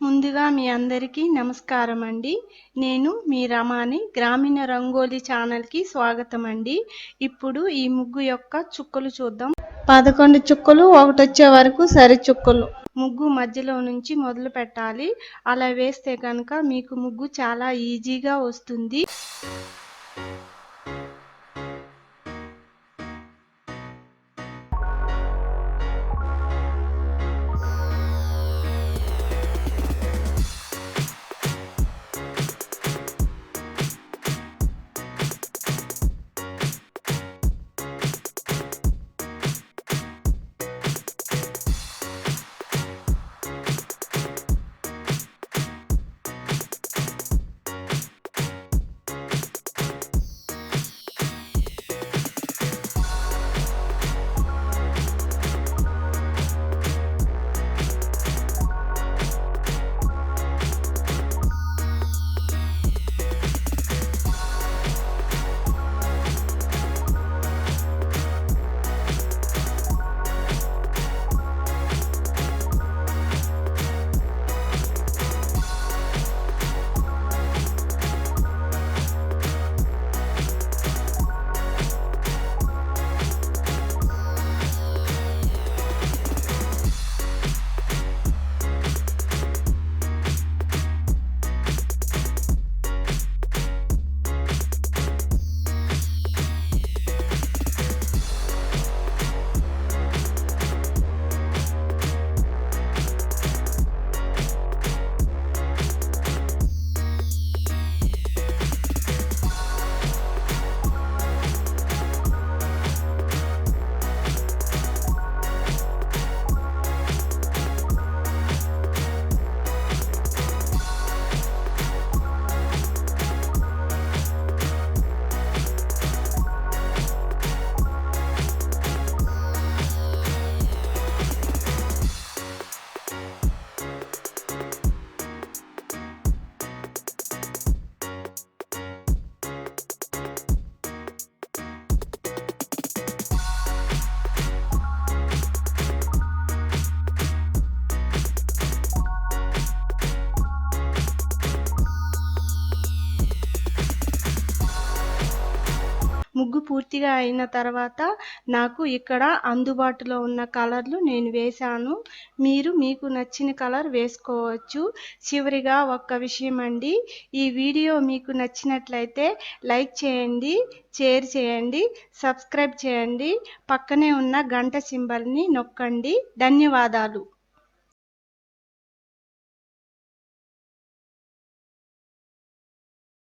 ముందుగా మీ అందరికీ నమస్కారం అండి. నేను మీ రమాని గ్రామీణ రంగోలి ఛానల్కి స్వాగతం అండి. ఇప్పుడు ఈ ముగ్గు యొక్క చుక్కలు చూద్దాం. 11 చుక్కలు ఒకటొచ్చే వరకు సరి చుక్కలు. ముగ్గు మధ్యలో నుంచి మొదలు పెట్టాలి. అలా వేస్తే కనుక మీకు ముగ్గు చాలా ఈజీగా వస్తుంది. ముగ్గు పూర్తిగా అయిన తర్వాత నాకు ఇక్కడ అందుబాటులో ఉన్న కలర్లు నేను వేశాను. మీరు మీకు నచ్చిన కలర్ వేసుకోవచ్చు. చివరిగా ఒక్క విషయం అండి, ఈ వీడియో మీకు నచ్చినట్లయితే లైక్ చేయండి, షేర్ చేయండి, సబ్స్క్రైబ్ చేయండి, పక్కనే ఉన్న గంట సింబల్ని నొక్కండి. ధన్యవాదాలు.